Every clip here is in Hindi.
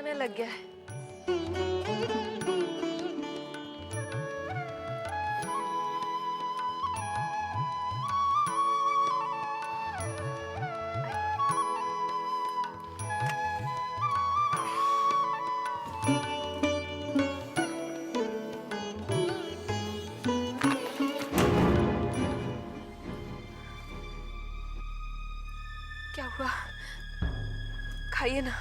होने लग गया है। क्या हुआ? खाइए ना।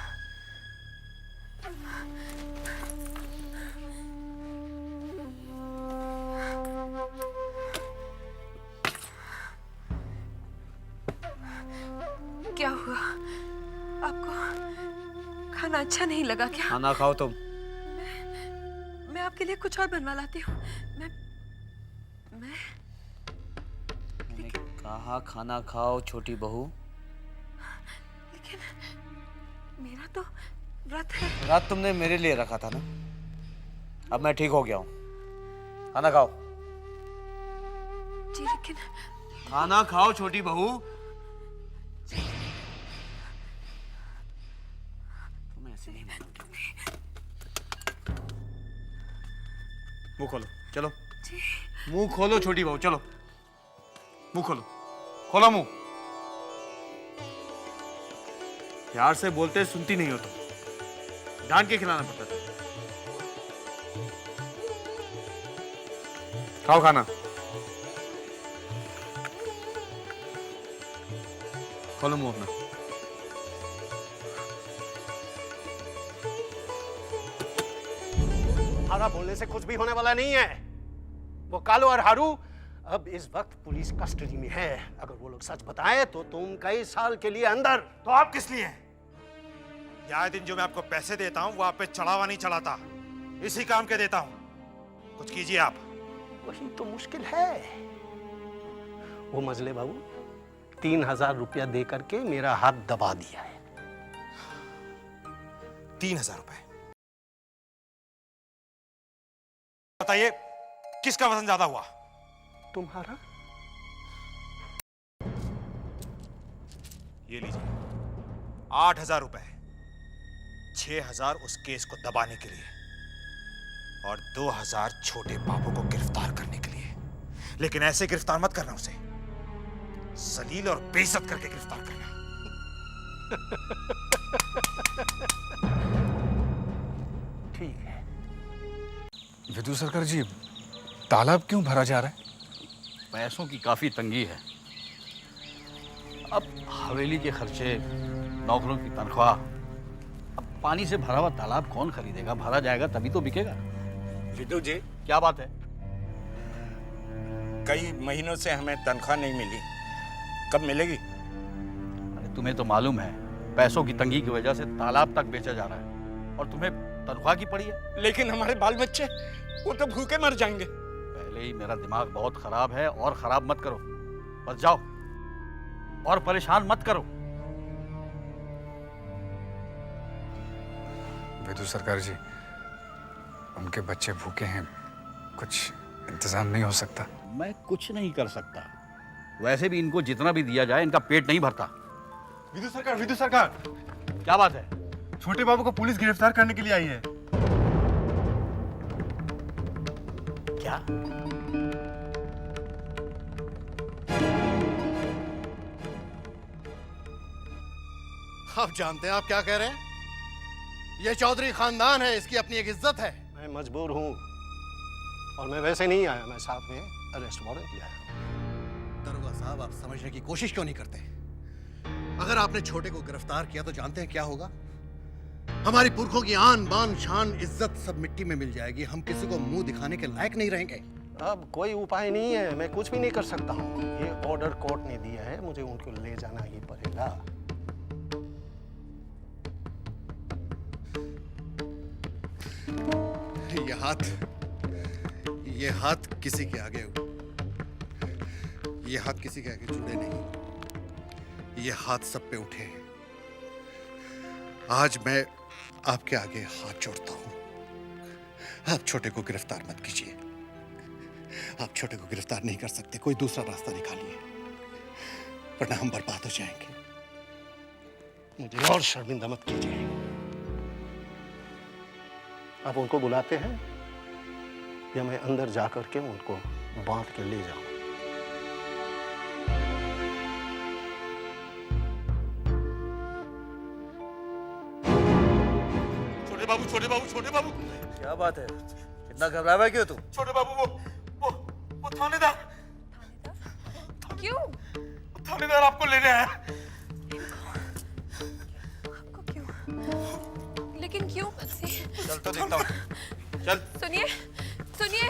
क्या हुआ? आपको खाना अच्छा नहीं लगा क्या? खाना खाओ तुम। मैं आपके लिए कुछ और बनवा लाती हूँ। मैं मैंने कहा खाना खाओ छोटी बहू। लेकिन मेरा तो व्रत है। रात तुमने मेरे लिए रखा था ना। अब मैं ठीक हो गया हूँ। खाना खाओ। जी लेकिन खाना खाओ छोटी बहू। तुम्हें ऐसे नहीं मानूंगी। मुंह खोलो, चलो। मुंह खोलो छोटी बहू, चलो। मुंह खोलो, खोलो मुंह। प्यार से बोलते सुनती नहीं हो तुम। डांट के खिलाना पड़ता था। खाओ खाना। खोलो मुंह अपना। हारा बोलने से कुछ भी होने वाला नहीं है। वो कालू और हारू अब इस वक्त पुलिस कस्टडी में है। अगर वो लोग सच बताएं तो तुम कई साल के लिए अंदर। तो आप किस लिए हैं? ये आए दिन जो मैं आपको पैसे देता हूं वो आप पे चढ़ावा नहीं चलाता, इसी काम के देता हूं। कुछ कीजिए आप। वही तो मुश्किल है। वो मजले बाबू 3000 रुपया दे करके मेरा हाथ दबा दिया है। 3000 रुपए? बताइए किसका वजन ज्यादा हुआ? तुम्हारा। ये लीजिए 8000 रुपए। 6000 उस केस को दबाने के लिए और 2000 छोटे बाबू को गिरफ्तार करने के लिए। लेकिन ऐसे गिरफ्तार मत करना उसे, जलील और बेइज्जत करके गिरफ्तार करना। ठीक है। विदु सरकार जी, तालाब क्यों भरा जा रहा है? पैसों की काफी तंगी है। अब हवेली के खर्चे, नौकरों की तनख्वाह, अब पानी से भरा हुआ तालाब कौन खरीदेगा? भरा जाएगा तभी तो बिकेगा। विदु जी, क्या बात है? कई महीनों से हमें तनख्वाह नहीं मिली, कब मिलेगी? अरे तुम्हें तो मालूम है पैसों की तंगी की वजह से तालाब तक बेचा जा रहा है और तुम्हें तनख्वाह की पड़ी है। लेकिन हमारे बाल बच्चे, वो तो भूखे मर जाएंगे। पहले ही मेरा दिमाग बहुत खराब है और खराब मत करो। बस जाओ और परेशान मत करो। विदु सरकार जी, उनके बच्चे भूखे हैं, कुछ इंतजाम नहीं हो सकता? मैं कुछ नहीं कर सकता। वैसे भी इनको जितना भी दिया जाए इनका पेट नहीं भरता। विदु सरकार, क्या बात है? छोटे बाबू को पुलिस गिरफ्तार करने के लिए आई है। क्या? आप जानते हैं आप क्या कह रहे हैं? यह चौधरी खानदान है, इसकी अपनी एक इज्जत है। मैं मजबूर हूं और मैं वैसे नहीं आया, मैं साथ में अरेस्ट वारंट ले आया। दरोगा साहब, आप समझने की कोशिश क्यों नहीं करते? अगर आपने छोटे को गिरफ्तार किया तो जानते हैं क्या होगा? हमारी पुरखों की आन बान शान इज्जत सब मिट्टी में मिल जाएगी। हम किसी को मुंह दिखाने के लायक नहीं रहेंगे। अब कोई उपाय नहीं है, मैं कुछ भी नहीं कर सकता हूँ। ये ऑर्डर कोर्ट ने दिया है, मुझे उनको ले जाना ही पड़ेगा। ये हाथ किसी के आगे, ये हाथ किसी के आगे जुड़े नहीं, ये हाथ सब पे उठे हैं। आज मैं आपके आगे हाथ जोड़ता हूं। आप छोटे को गिरफ्तार मत कीजिए। आप छोटे को गिरफ्तार नहीं कर सकते, कोई दूसरा रास्ता निकालिए, वरना हम बर्बाद हो जाएंगे। मुझे और शर्मिंदा मत कीजिए। आप उनको बुलाते हैं या मैं अंदर जाकर के उनको बांध के ले जाऊं? छोटे बाबू, छोटे बाबू, छोटे बाबू, क्या बात है, इतना घबरा हुआ है क्यों तू? छोटे बाबू, वो थानेदार क्यों? थानेदार आपको लेने आया। आपको क्यों? लेकिन क्यों बंसी? चल तो देखता हूँ, चल। सुनिए, सुनिए।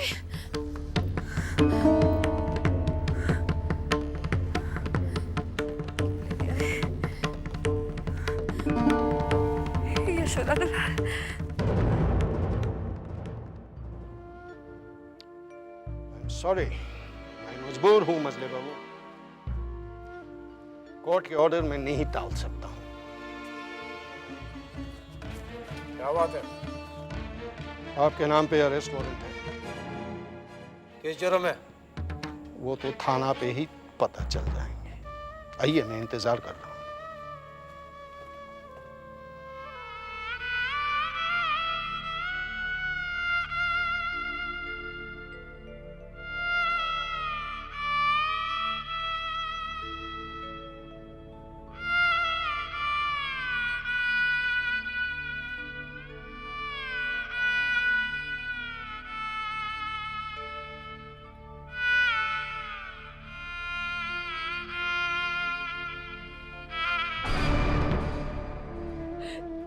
यशोदा दुलार। सॉरी, मैं मजबूर हूं मजले बाबू। कोर्ट के ऑर्डर में नहीं टाल सकता हूं। क्या बात है? आपके नाम पे अरेस्ट वारंट है। किस जुर्म में? वो तो थाना पे ही पता चल जाएंगे। आइए, मैं इंतजार कर रहा हूं।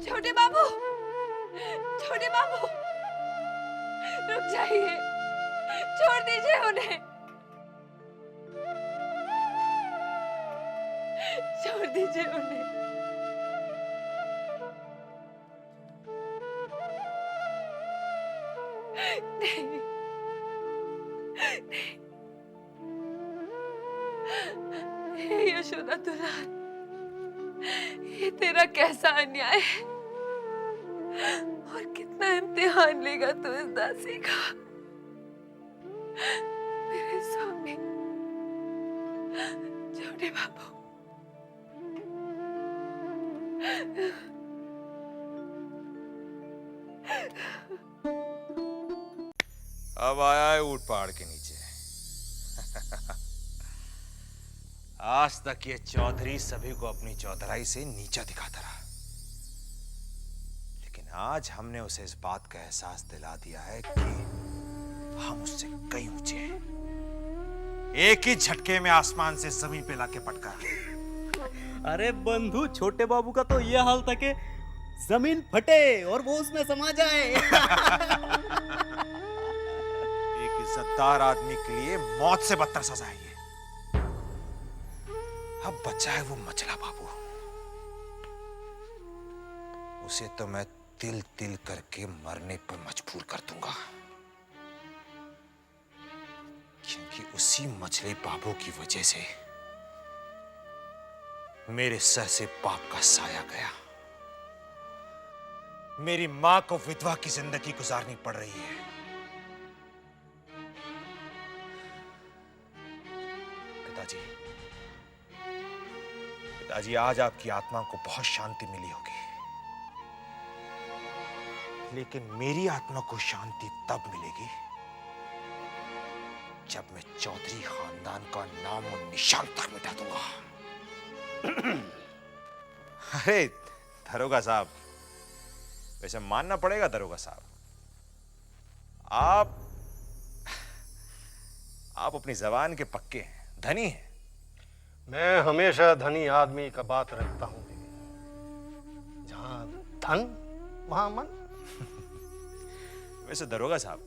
छोटे बाबू, छोटे बाबू, रुक जाइए, छोड़ दीजिए उन्हें, छोड़ दीजिए उन्हें। नहीं, नहीं, यशोदा दुलार, ये तेरा कैसा अन्याय है और कितना इम्तिहान लेगा तू इस दासी का। मेरे स्वामी, छोटे बाबू। अब आया है ऊंट पहाड़ के नीचे। आज तक ये चौधरी सभी को अपनी चौधराई से नीचा दिखाता रहा, लेकिन आज हमने उसे इस बात का एहसास दिला दिया है कि हम उससे कई ऊंचे हैं। एक ही झटके में आसमान से जमीन पे लाके पटका। अरे बंधु, छोटे बाबू का तो ये हाल था कि जमीन फटे और वो उसमें समा जाए। एक इज्जतदार आदमी के लिए मौत से बदतर सजा है ये। अब बचा है वो मचला बाबू, उसे तो मैं तिल तिल करके मरने पर मजबूर कर दूंगा, क्योंकि उसी मछली बाबू की वजह से मेरे सर से पाप का साया गया। मेरी मां को विधवा की जिंदगी गुजारनी पड़ रही है। पिताजी, पिताजी, आज आपकी आत्मा को बहुत शांति मिली होगी, लेकिन मेरी आत्मा को शांति तब मिलेगी जब मैं चौधरी खानदान का नाम और निशान तक मिटा दूंगा। अरे दरोगा साहब, वैसे मानना पड़ेगा दरोगा साहब, आप अपनी जबान के पक्के हैं, धनी हैं। मैं हमेशा धनी आदमी का बात रखता हूं। जहां धन वहां मन। वैसे दरोगा साहब,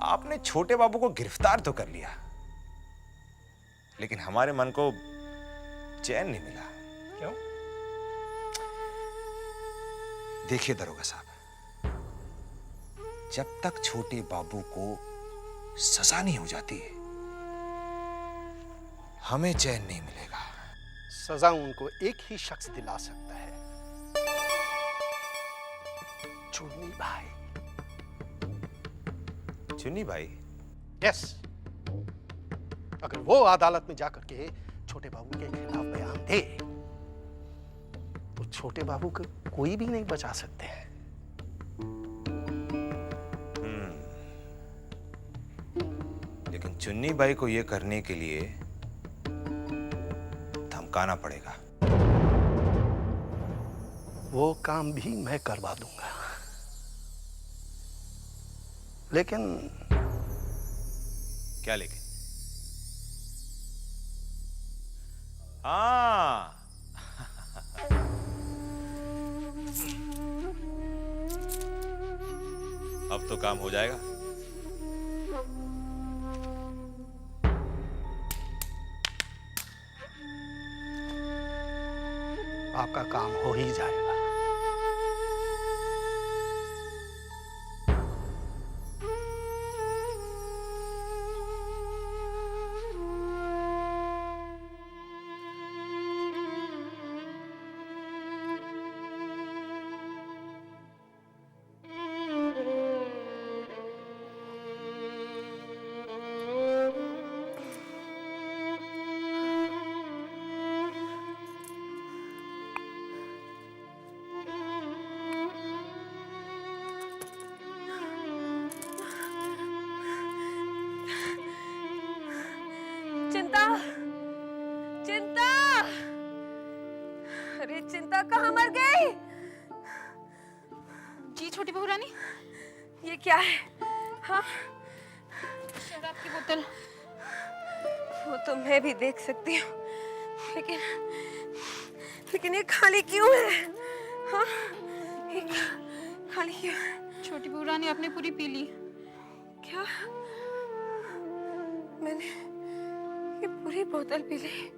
आपने छोटे बाबू को गिरफ्तार तो कर लिया, लेकिन हमारे मन को चैन नहीं मिला। क्यों? देखिए दरोगा साहब, जब तक छोटे बाबू को सजा नहीं हो जाती हमें चैन नहीं मिलेगा। सजा उनको एक ही शख्स दिला सकता है, चुन्नी भाई। चुन्नी भाई? यस। अगर वो अदालत में जाकर के छोटे बाबू के खिलाफ बयान दे तो छोटे बाबू को कोई भी नहीं बचा सकते हैं। चुन्नी बाई को ये करने के लिए धमकाना पड़ेगा। वो काम भी मैं करवा दूंगा, लेकिन क्या लेकिन? हाँ, अब तो काम हो जाएगा। आपका काम हो ही जाएगा। चिंता, चिंता, अरे चिंता कहाँ मर गई? जी छोटी बहू रानी, ये क्या है? हाँ, शराब की बोतल। वो तो मैं भी देख सकती हूँ, लेकिन ये खाली क्यों है? हाँ, ये खाली क्यों है? छोटी बहू रानी आपने पूरी पी ली। क्या? मैंने ये पूरी बोतल पी ली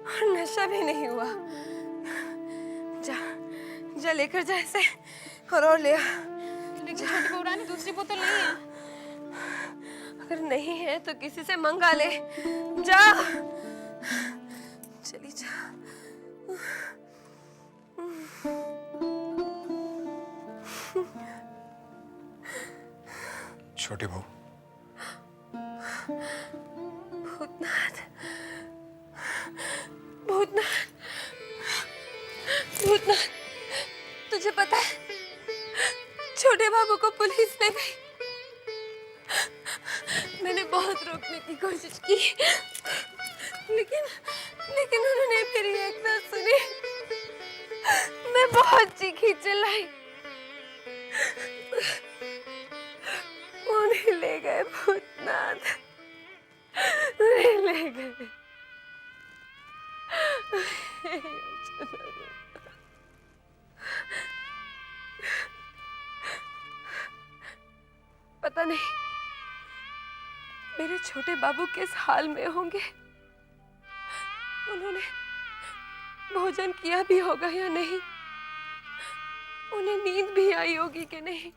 और नशा भी नहीं हुआ। जा, जा लेकर जा इसे और ले आ। लेकिन छोटी बहू रानी दूसरी बोतल नहीं है। अगर नहीं है तो किसी से मंगा ले। जा, चली जा। छोटी बहू, भूतनाथ, भूतनाथ, भूतनाथ, तुझे पता है छोटे बाबू को पुलिस ले गई। मैंने बहुत रोकने की कोशिश की, लेकिन उन्होंने मेरी एक ना सुनी। मैं बहुत चीखी चिल्लाई, उन्हें ले गए भूतनाथ, उन्हें ले गए। पता नहीं मेरे छोटे बाबू किस हाल में होंगे। उन्होंने भोजन किया भी होगा या नहीं, उन्हें नींद भी आई होगी कि नहीं।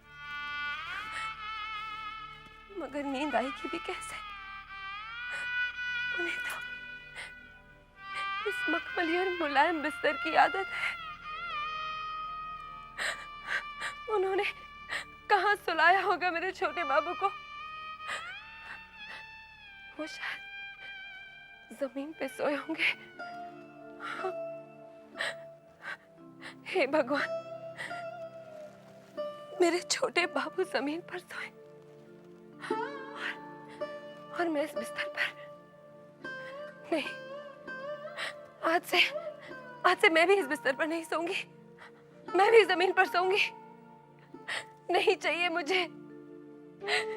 मगर नींद आएगी भी कैसे? उन्हें तो इस मखमली और मुलायम बिस्तर की आदत है। उन्होंने कहाँ सुलाया होगा मेरे छोटे बाबू को? वो शायद जमीन पे सोए होंगे। हे भगवान, मेरे छोटे बाबू जमीन पर सोए और मैं इस बिस्तर पर नहीं। आज से मैं भी इस बिस्तर पर नहीं सोऊंगी, मैं भी जमीन पर सोऊंगी। नहीं चाहिए मुझे,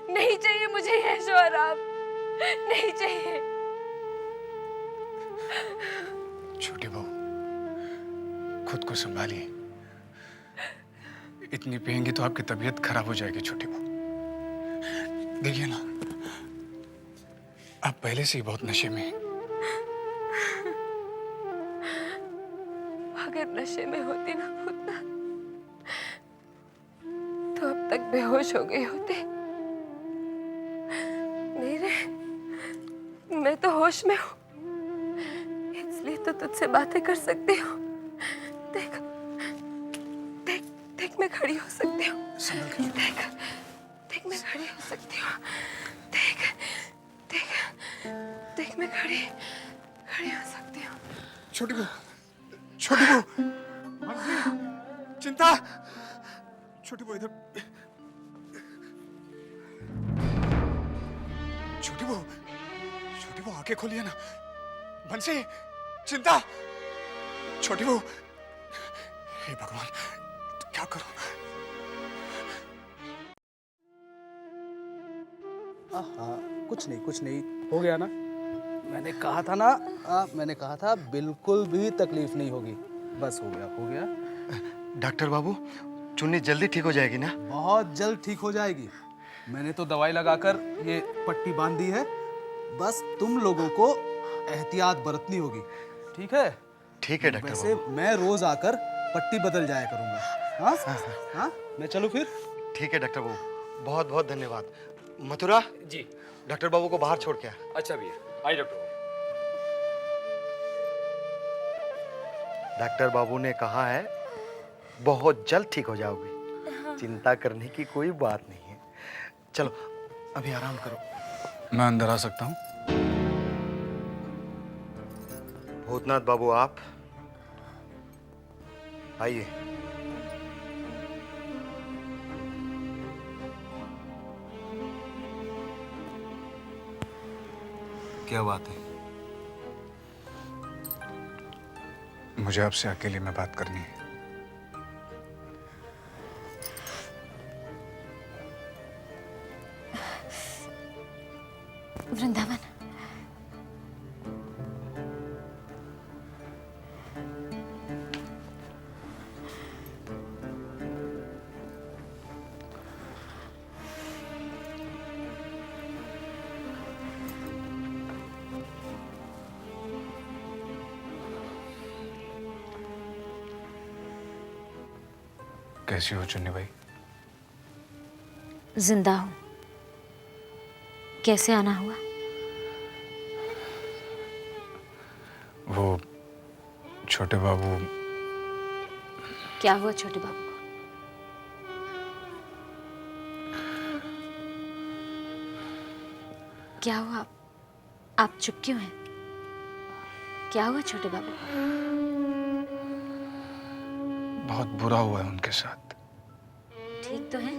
नहीं चाहिए मुझे ये शोहराब, नहीं चाहिए। छोटी बहू, खुद को संभालिए। इतनी पिएंगी तो आपकी तबीयत खराब हो जाएगी छोटी बहू। देखिए ना, आप पहले से ही बहुत नशे में हैं। अगर नशे में होती ना भूतनाथ, तो अब तक बेहोश हो गए होते। नहीं रे, मैं तो होश में हूँ, इसलिए तो तुझसे बातें कर सकती हूँ। देख, देख, देख, मैं खड़ी हो सकती हूँ। देख, देख, मैं खड़ी हो सकती हूँ। देख, देख, देख, मैं खड़ी हो सकती हूँ। छोटी बहू, छोटी बहू, चिंता, छोटी बहू इधर। आंखें खोलिए ना। बंसी, चिंता, छोटी बहू, हे भगवान, क्या करूं? कुछ नहीं हो गया ना। मैंने कहा था ना, मैंने कहा था बिल्कुल भी तकलीफ नहीं होगी। बस हो गया। डॉक्टर बाबू, चुन्नी जल्दी ठीक हो जाएगी ना? बहुत जल्द ठीक हो जाएगी। मैंने तो दवाई लगाकर ये पट्टी बांध दी है। बस तुम लोगों को एहतियात बरतनी होगी, ठीक है? ठीक है डॉक्टर वैसे बाबू। मैं रोज आकर पट्टी बदल जाया करूंगा। हाँ हाँ, मैं चलूं फिर? ठीक है डॉक्टर बाबू, बहुत बहुत धन्यवाद। मथुरा जी। डॉक्टर बाबू को बाहर छोड़ के आ। अच्छा भैया, आइए डॉक्टर बाबू। डॉक्टर बाबू ने कहा है बहुत जल्द ठीक हो जाओगे। चिंता करने की कोई बात नहीं है। चलो अभी आराम करो। मैं अंदर आ सकता हूँ? भूतनाथ बाबू आप आइए। क्या बात है? मुझे आपसे अकेले में बात करनी है। वृंदावन, कैसी हो चुन्नी भाई? जिंदा हूं। कैसे आना हुआ? वो छोटे बाबू। क्या हुआ छोटे बाबू को? क्या हुआ? आप चुप क्यों हैं? क्या हुआ छोटे बाबू को? बहुत बुरा हुआ है उनके साथ। ठीक तो है?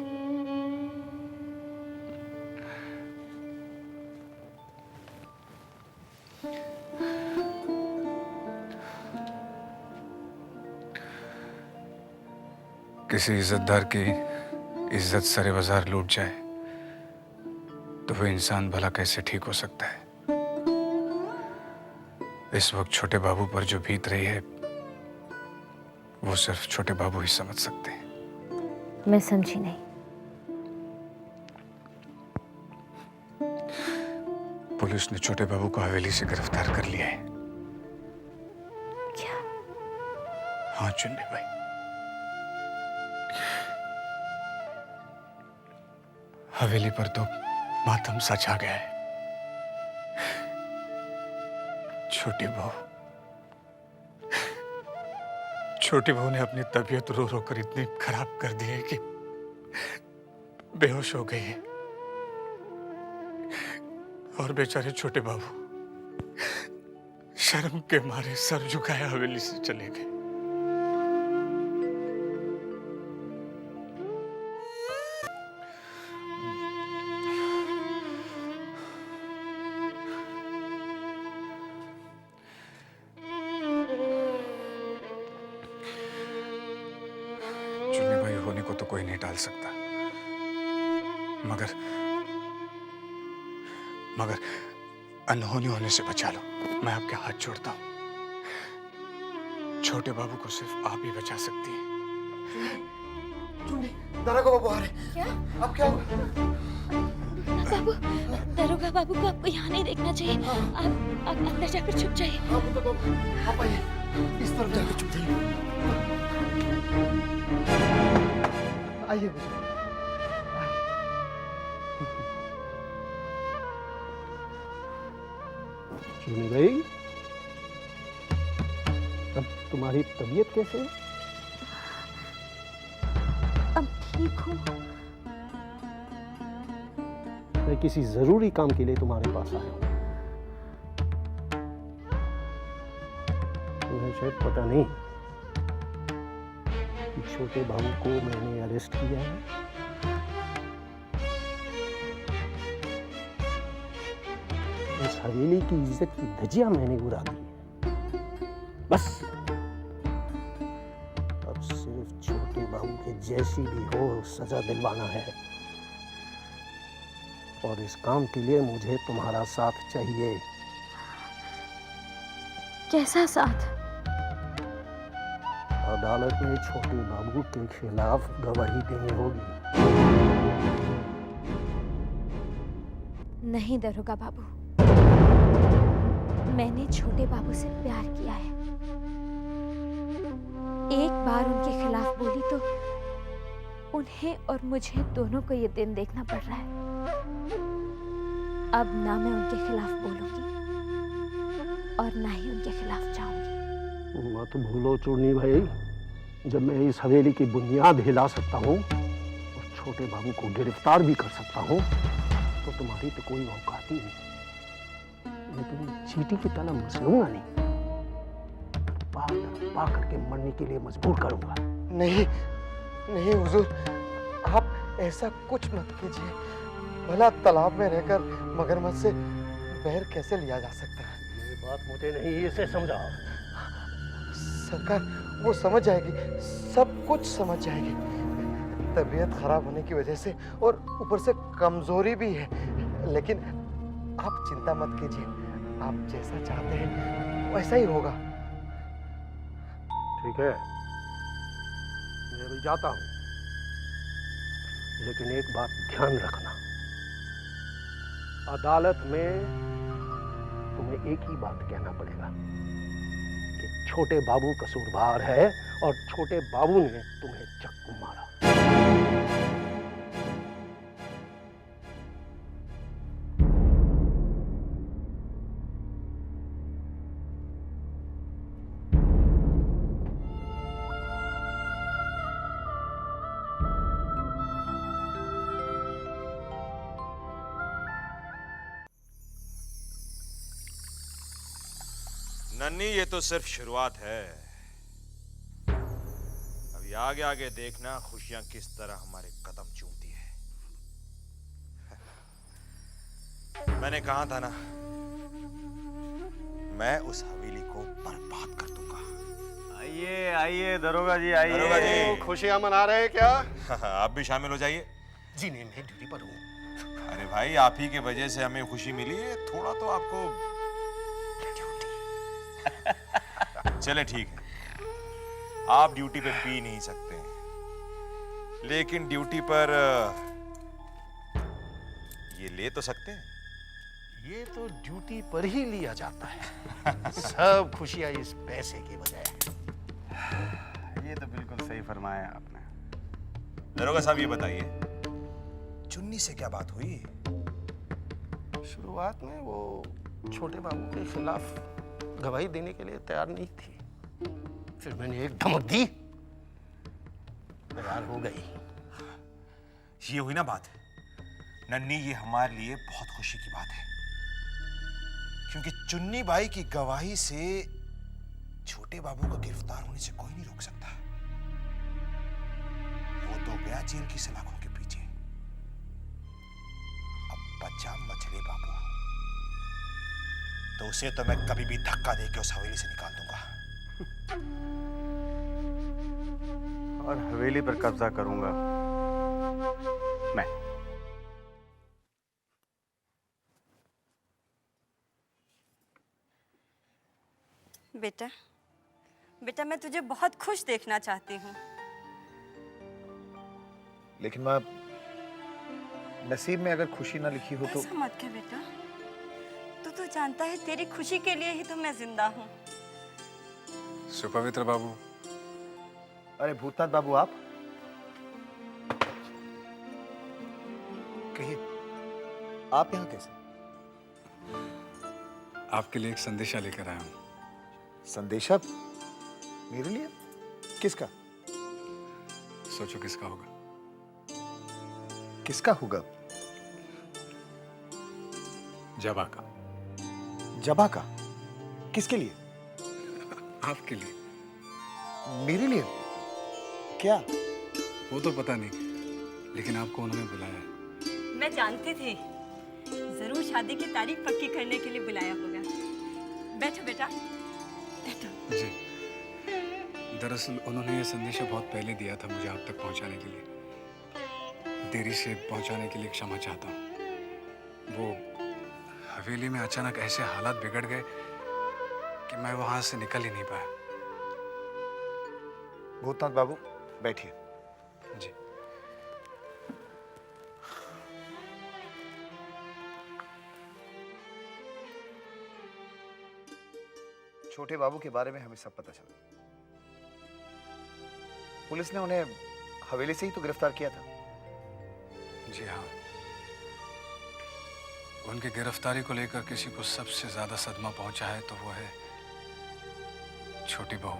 किसी इज्जतदार की इज्जत सरे बाजार लूट जाए तो वो इंसान भला कैसे ठीक हो सकता है? इस वक्त छोटे बाबू पर जो बीत रही है वो सिर्फ छोटे बाबू ही समझ सकते हैं। मैं समझी नहीं। पुलिस ने छोटे बाबू को हवेली से गिरफ्तार कर लिया है। क्या? हाँ चुन्नी भाई, हवेली पर तो मातम सा छा गया है। छोटी बहू ने अपनी तबीयत रो रो कर इतनी खराब कर दी है कि बेहोश हो गई है। और बेचारे छोटे बाबू शर्म के मारे सर झुकाए हवेली से चले गए। चुन्नी भाई होने को तो कोई नहीं टाल सकता, मगर अनहोनी होने से बचा लो। मैं आपके हाथ जोड़ता हूं। छोटे बाबू को सिर्फ आप ही बचा सकती हैं। दारोगा बाबू आ रहे। क्या? अब क्या होगा? बाबू, दारोगा बाबू को आपको यहाँ नहीं देखना चाहिए। आप अंदर जाकर छुप जाइए। आप आइए, इस तरफ जाकर छुप जाइए। आइए चुन्नी भाई, अब तुम्हारी तबीयत कैसे है? अब ठीक हूँ। मैं किसी जरूरी काम के लिए तुम्हारे पास आया हूँ। तुम्हें शायद पता नहीं कि छोटे बाबू को मैंने अरेस्ट किया है। इस हवेली की इज्जत की धज्जियां मैंने उड़ा दी है। बस अब सिर्फ छोटे बाबू के जैसी भी हो सजा दिलवाना है, और इस काम के लिए मुझे तुम्हारा साथ चाहिए। कैसा साथ? अदालत में छोटे बाबू के खिलाफ गवाही देनी होगी। नहीं दरोगा बाबू, मैंने छोटे बाबू से प्यार किया है। एक बार उनके खिलाफ बोली तो उन्हें और मुझे दोनों को ये दिन देखना पड़ रहा है। अब ना मैं उनके खिलाफ बोलूंगी और ना ही उनके खिलाफ जाऊंगी। मत भूलो चूर्णी भाई, जब मैं इस हवेली की बुनियाद हिला सकता हूँ और छोटे बाबू को गिरफ्तार भी कर सकता हूँ, तो तुम्हारी तो कोई औकात ही नहीं। लेकिन चींटी की तरह मसलूंगा नहीं, पा करके मरने के लिए मजबूर करूंगा। नहीं नहीं हुजूर, आप ऐसा कुछ मत कीजिए। भला तालाब में रहकर मगरमच्छ से बैर कैसे लिया जा सकता है? ये बात मुझे नहीं, इसे समझाओ। सरकार वो समझ जाएगी, सब कुछ समझ जाएगी। तबीयत खराब होने की वजह से और ऊपर से कमजोरी भी है, लेकिन आप चिंता मत कीजिए। आप जैसा चाहते हैं वैसा ही होगा। ठीक है, मैं भी जाता हूँ, लेकिन एक बात ध्यान रखना, अदालत में तुम्हें एक ही बात कहना पड़ेगा कि छोटे बाबू कसूरवार है और छोटे बाबू ने तुम्हें चक्कू मारा। नन्ही, ये तो सिर्फ शुरुआत है। अभी आगे आगे देखना खुशियां किस तरह हमारे कदम चूमती है। मैंने कहा था ना, मैं उस हवेली को बर्बाद कर दूंगा। आइए आइए दरोगा जी, आइए। दरोगा जी, खुशियां मना रहे हैं क्या? आप भी शामिल हो जाइए। जी नहीं, मैं ड्यूटी पर हूँ। अरे भाई, आप ही के वजह से हमें खुशी मिली है, थोड़ा तो आपको। चले ठीक है, आप ड्यूटी पे पी नहीं सकते, लेकिन ड्यूटी पर ये ले तो सकते हैं। ये तो ड्यूटी पर ही लिया जाता है। सब खुशियां इस पैसे की वजह है। ये तो बिल्कुल सही फरमाया आपने। दरोगा साहब, ये बताइए, चुन्नी से क्या बात हुई? शुरुआत में वो छोटे बाबू के खिलाफ गवाही देने के लिए तैयार नहीं थी, फिर मैंने एक धमक दी, तैयार हो गई। ये हुई ना बात। नन्ही, ये हमारे लिए बहुत खुशी की बात है, क्योंकि चुन्नी बाई की गवाही से छोटे बाबू को गिरफ्तार होने से कोई नहीं रोक सकता। वो तो गया जेल की सलाखों के पीछे। अब बचा मछली बाबू, तो उसे तो मैं कभी भी धक्का देके उस हवेली से निकाल दूंगा। और हवेली पर कब्जा करूंगा मैं। बेटा, बेटा मैं तुझे बहुत खुश देखना चाहती हूँ। लेकिन माँ, नसीब में अगर खुशी ना लिखी हो तो। ऐसा मत कह बेटा, तू जानता है तेरी खुशी के लिए ही तो मैं जिंदा हूँ। सुपवित्र बाबू। अरे भूतनाथ बाबू, आप कहिए, आप यहाँ कैसे? आपके लिए एक संदेशा लेकर आया हूँ। संदेशा? मेरे लिए? किसका? सोचो किसका होगा। किसका होगा? जबा का। जबा का? किसके लिए? आपके लिए। मेरे लिए? क्या? वो तो पता नहीं, लेकिन आपको उन्होंने बुलाया है। मैं जानती थी जरूर शादी की तारीख पक्की करने के लिए बुलाया होगा। बैठो बेटा, बैठो। जी, दरअसल उन्होंने ये संदेशा बहुत पहले दिया था मुझे आप तक पहुंचाने के लिए। देरी से पहुंचाने के लिए क्षमा चाहता हूँ। वो हवेली में अचानक ऐसे हालात बिगड़ गए कि मैं वहां से निकल ही नहीं पाया। भूतनाथ बाबू बैठिए। जी। छोटे बाबू के बारे में हमें सब पता चला। पुलिस ने उन्हें हवेली से ही तो गिरफ्तार किया था। जी हाँ, उनकी गिरफ्तारी को लेकर किसी को सबसे ज्यादा सदमा पहुंचा है तो वो है छोटी बहू।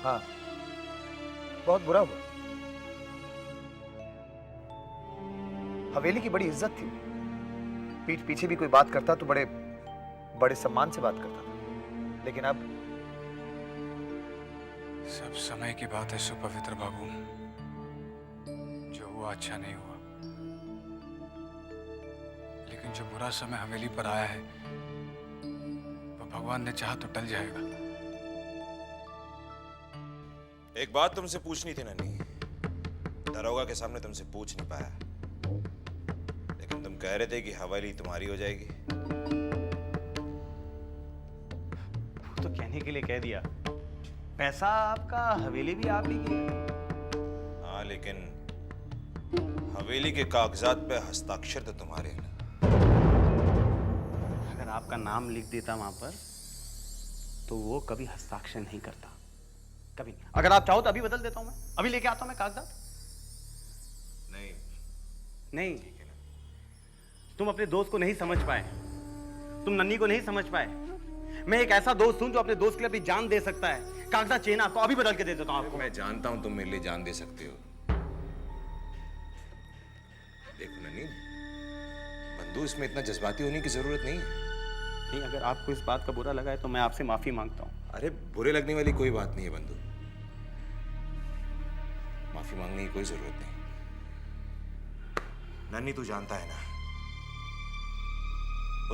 हाँ, बहुत बुरा हुआ। हवेली की बड़ी इज्जत थी। पीठ पीछे भी कोई बात करता तो बड़े बड़े सम्मान से बात करता था, लेकिन अब सब समय की बात है सुपवित्र बाबू। जो हुआ अच्छा नहीं हुआ, लेकिन जो बुरा समय हवेली पर आया है वो भगवान ने चाहा तो टल जाएगा। एक बात तुमसे पूछनी थी नन्ही, दरोगा के सामने तुमसे पूछ नहीं पाया, लेकिन तुम कह रहे थे कि हवेली तुम्हारी हो जाएगी। वो तो कहने के लिए कह दिया, पैसा आपका, हवेली भी आप ही की। हाँ, लेकिन हवेली के कागजात पे हस्ताक्षर तो तुम्हारे हैं। अगर आपका नाम लिख देता वहां पर तो वो कभी हस्ताक्षर नहीं करता, कभी नहीं। अगर आप चाहो तो अभी बदल देता हूं मैं, अभी लेके आता हूं मैं कागजात। नहीं नहीं, तुम अपने दोस्त को नहीं समझ पाए, तुम नन्ही को नहीं समझ पाए। मैं एक ऐसा दोस्त हूं जो अपने दोस्त के लिए अपनी जान दे सकता है। कागजात चाहिए ना आपको, अभी बदल के दे देता हूं आपको। मैं जानता हूं तुम मेरे लिए जान दे सकते हो। देखो नन्ही, बंधु, इसमें इतना जज्बाती होने की जरूरत नहीं है। नहीं, अगर आपको इस बात का बुरा लगा है तो मैं आपसे माफी मांगता हूं। अरे बुरे लगने वाली कोई बात नहीं है बंधु, माफी मांगने की कोई जरूरत नहीं। नन्ही, तू जानता है ना,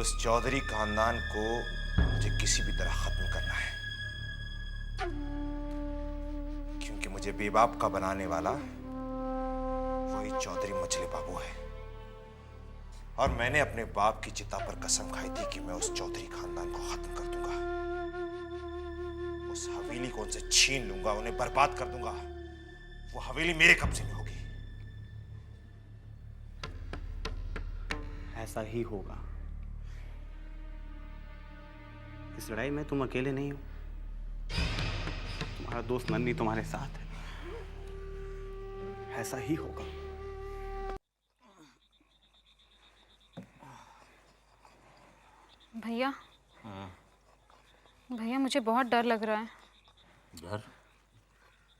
उस चौधरी खानदान को मुझे किसी भी तरह खत्म करना है, क्योंकि मुझे बेबाप का बनाने वाला वही चौधरी मछली बाबू है। और मैंने अपने बाप की चिता पर कसम खाई थी कि मैं उस चौधरी खानदान को खत्म कर दूंगा, उस हवेली को उनसे छीन लूंगा, उन्हें बर्बाद कर दूंगा। वो हवेली मेरे कब्जे में होगी। ऐसा ही होगा। इस लड़ाई में तुम अकेले नहीं हो, तुम्हारा दोस्त नन्ही तुम्हारे साथ है। ऐसा ही होगा। भैया, भैया मुझे बहुत डर लग रहा है। डर?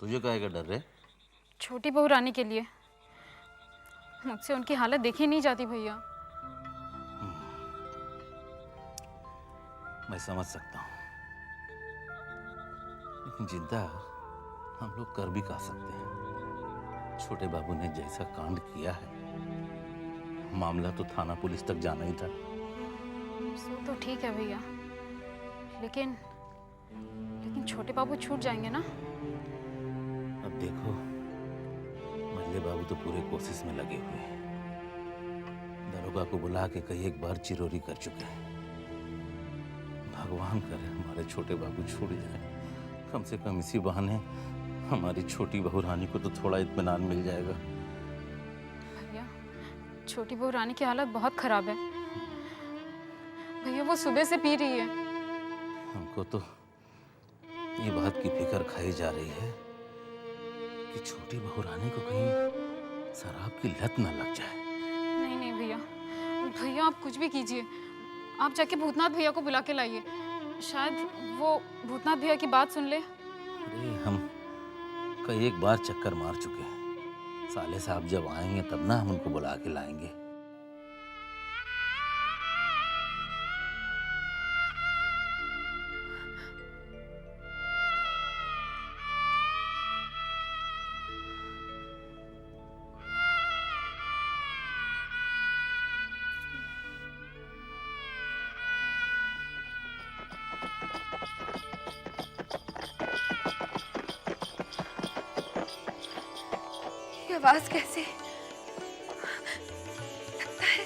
तुझे काहे का डर है? छोटी बहू रानी के लिए। मुझसे उनकी हालत देखी नहीं जाती भैया। मैं समझ सकता हूँ, लेकिन जिंदा हम लोग कर भी का सकते हैं। छोटे बाबू ने जैसा कांड किया है, मामला तो थाना पुलिस तक जाना ही था। सो तो ठीक है भैया, लेकिन छोटे बाबू छूट जाएंगे ना? अब देखो, मल्ले बाबू तो पूरे कोशिश में लगे हुए हैं। दरोगा को बुला के कई एक बार चिरोरी कर चुके हैं। भगवान करे हमारे छोटे बाबू छूट जाए। कम से कम इसी बहाने हमारी छोटी बहू रानी को तो थोड़ा इत्मीनान मिल जाएगा। भैया, छोटी बहू रानी की हालत बहुत खराब है भैया, वो सुबह से पी रही है। हमको तो ये बात की फिक्र खाई जा रही है कि छोटी बहू रानी को कहीं शराब की लत न लग जाए। नहीं नहीं भैया, भैया आप कुछ भी कीजिए, आप जाके भूतनाथ भैया को बुला के लाइए। शायद वो भूतनाथ भैया की बात सुन ले। अरे हम कई एक बार चक्कर मार चुके हैं। साले साहब जब आएंगे तब ना हम उनको बुला के लाएंगे। ये आवाज कैसी? लगता है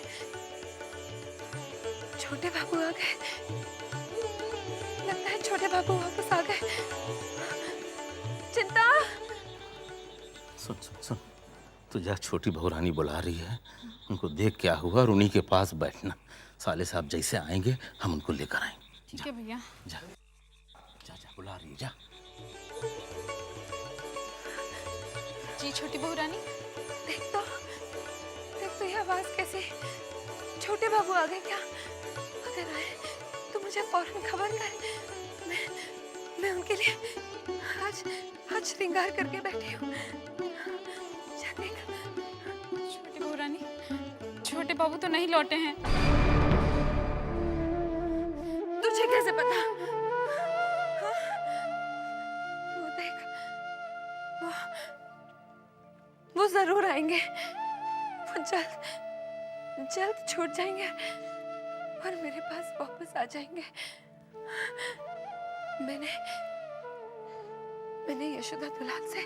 छोटे बाबू आ गए। लगता है छोटे बाबू वापस आ गए। चिंता। सुन सुन सुन, तू जा, छोटी बहू रानी बुला रही है, उनको देख क्या हुआ और उन्हीं के पास बैठना। साले साहब जैसे आएंगे हम उनको लेकर आएंगे। ठीक है भैया। जा जा जा, बुला रही है, जा। जी छोटी बहू रानी। देख तो ये आवाज कैसी? छोटे बाबू आ गए क्या? अगर आए तो मुझे फौरन खबर कर। मैं उनके लिए आज श्रृंगार करके बैठी हूँ। जा देख। छोटी बहू रानी, छोटे बाबू तो नहीं लौटे हैं। तुझे कैसे पता? हाँ? वो देख, वो जरूर आएंगे। वो जल्द छूट जाएंगे और मेरे पास वापस आ जाएंगे। मैंने यशोदा दुलाल से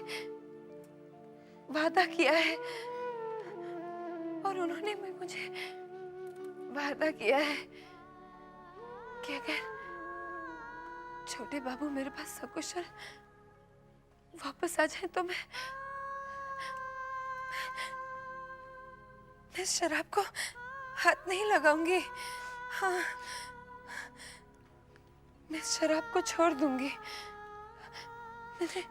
वादा किया है और उन्होंने मुझे वादा किया है कि अगर छोटे बाबू मेरे पास सकुशल वापस आ जाए तो मैं शराब को हाथ नहीं लगाऊंगी। हाँ, मैं शराब को छोड़ दूंगी। मैंने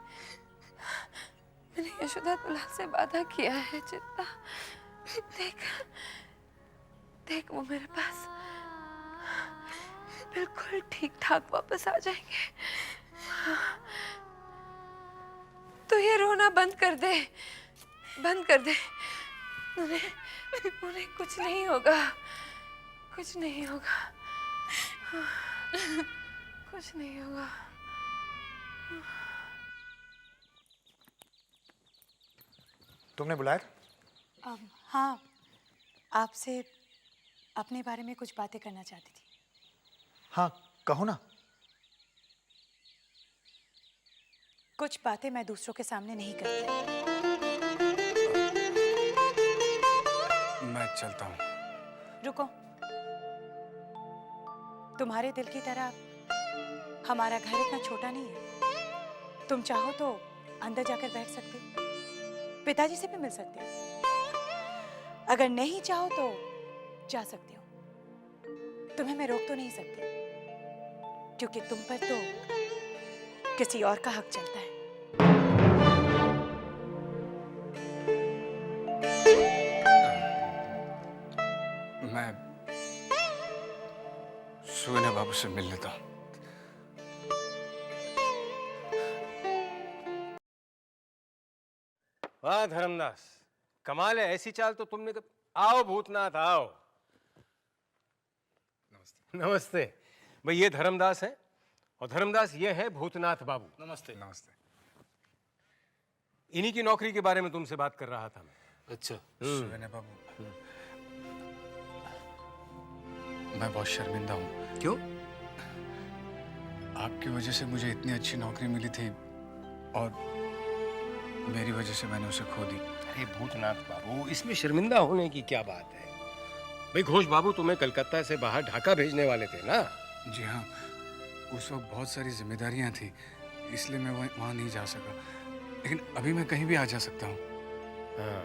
यशोदा दुलाल से वादा किया है। चिंता, देख वो मेरे पास बिल्कुल ठीक ठाक वापस आ जाएंगे। तो ये रोना बंद कर दे। उन्हें कुछ नहीं होगा। कुछ नहीं होगा। तुमने बुलाया? हाँ, आपसे अपने बारे में कुछ बातें करना चाहती थी। हाँ, कहो ना। कुछ बातें मैं दूसरों के सामने नहीं करती। मैं चलता हूँ। रुको। तुम्हारे दिल की तरह हमारा घर इतना छोटा नहीं है। तुम चाहो तो अंदर जाकर बैठ सकते हो, पिताजी से भी मिल सकते हो। अगर नहीं चाहो तो जा सकते हो। तुम्हें मैं रोक तो नहीं सकती, क्योंकि तुम पर तो किसी और का हक चलता है। मैं सुगन्या बाबू से मिल लेता हूँ। वाह धर्मदास, कमाल है। ऐसी चाल तो तुमने आओ भूतनाथ आओ। नमस्ते। नमस्ते भाई, ये धर्मदास है और धर्मदास ये है भूतनाथ बाबू। नमस्ते। नमस्ते। इन्हीं की नौकरी के बारे में तुमसे बात कर रहा था मैं। अच्छा। सुगन्या बाबू, मैं बहुत शर्मिंदा हूँ। क्यों? आपकी वजह से मुझे इतनी अच्छी नौकरी मिली थी और मेरी वजह से मैंने उसे खो दी। अरे भूतनाथ बाबू, इसमें शर्मिंदा होने की क्या बात है? भाई घोष बाबू तुम्हें कलकत्ता से बाहर ढाका भेजने वाले थे ना? जी हाँ, उस वक्त बहुत सारी जिम्मेदारियां थी, इसलिए मैं वहाँ नहीं जा सका। लेकिन अभी मैं कहीं भी आ जा सकता हूँ। हाँ,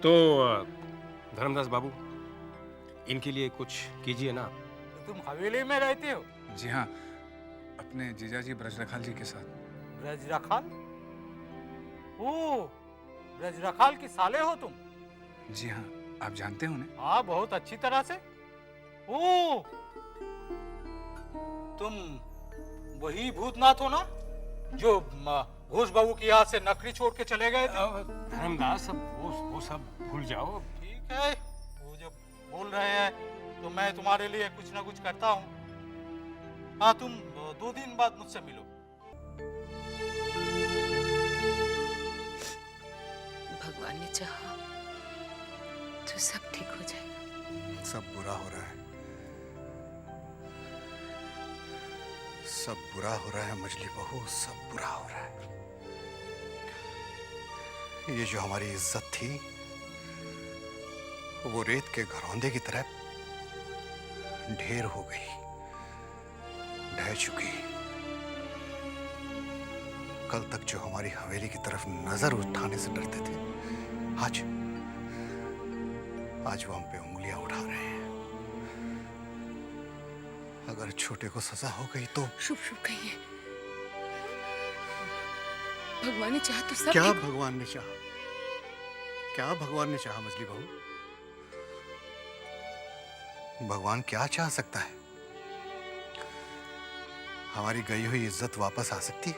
तो धर्मदास बाबू, इनके लिए कुछ कीजिए ना। तो तुम हवेली में रहते हो? जी हाँ, अपने जीजाजी ब्रजरखाल जी के साथ। ब्रजरखाल? ओ, ब्रजरखाल की साले हो तुम? जी हाँ, आप जानते हो उन्हें? हाँ, बहुत अच्छी तरह से। ओ, तुम वही भूतनाथ हो ना जो घोष बाबू की यहाँ से नकली छोड़ के चले गए थे? धर्मदास, अब वो सब भूल जाओ। ठीक है, वो जो बोल रहे हैं तो मैं तुम्हारे लिए कुछ ना कुछ करता हूँ। हाँ, तुम 2 दिन बाद मुझसे मिलो। भगवान ने चाहा तो सब ठीक हो जाएगा। सब बुरा हो रहा है, सब बुरा हो रहा है मजली बहू, सब बुरा हो रहा है। ये जो हमारी इज्जत थी वो रेत के घरौंदे की तरह ढेर हो गई, ढह चुकी। कल तक जो हमारी हवेली की तरफ नजर उठाने से डरते थे, आज वो हम पे उंगलियां उठा रहे हैं। अगर छोटे को सजा हो गई तो शुभ शुभ कहिए। भगवान ने चाहा तो सब क्या भगवान ने चाहा? क्या भगवान ने चाहा मछली बहू? भगवान क्या चाह सकता है? हमारी गई हुई इज्जत वापस आ सकती?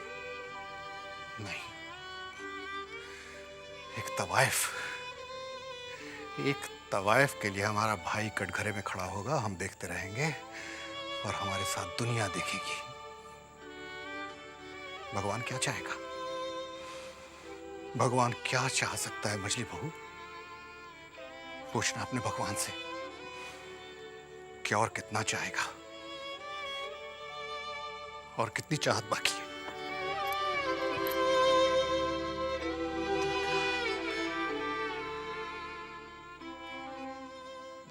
नहीं। एक तवाइफ के लिए हमारा भाई कटघरे में खड़ा होगा, हम देखते रहेंगे और हमारे साथ दुनिया देखेगी। भगवान क्या चाहेगा? भगवान क्या चाह सकता है मछली बहू? पूछना अपने भगवान से क्या और कितना चाहेगा और कितनी चाहत बाकी है।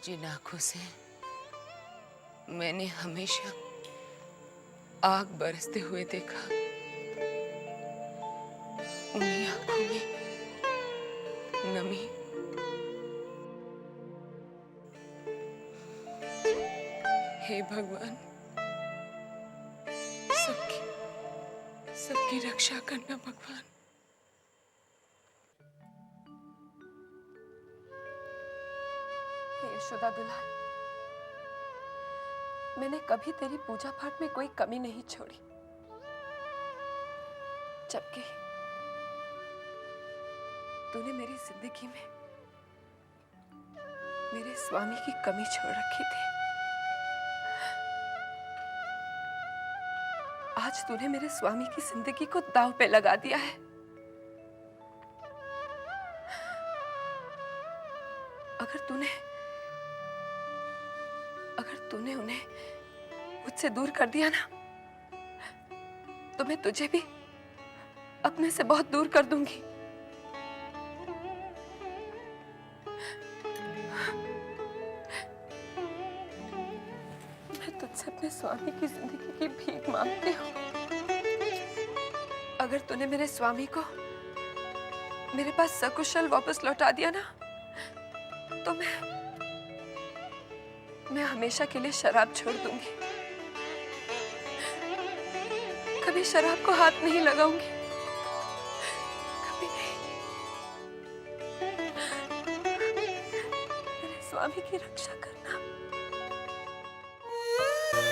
जिन आंखों से मैंने हमेशा आग बरसते हुए देखा, उन्हीं आंखों में नमी, हे भगवान, सबकी रक्षा करना भगवान। हे यशोदा दुलार, मैंने कभी तेरी पूजा पाठ में कोई कमी नहीं छोड़ी, जबकि तूने मेरी जिंदगी में मेरे स्वामी की कमी छोड़ रखी थी। आज तूने मेरे स्वामी की जिंदगी को दांव पे लगा दिया है। अगर तूने उन्हें मुझसे दूर कर दिया ना, तो मैं तुझे भी अपने से बहुत दूर कर दूंगी। मैं तुझसे अपने स्वामी की जिंदगी की भीख मांगती हूँ। अगर तूने मेरे स्वामी को मेरे पास सकुशल वापस लौटा दिया ना, तो मैं हमेशा के लिए शराब छोड़ दूंगी। कभी शराब को हाथ नहीं लगाऊंगी, कभी नहीं। मेरे स्वामी की रक्षा कर।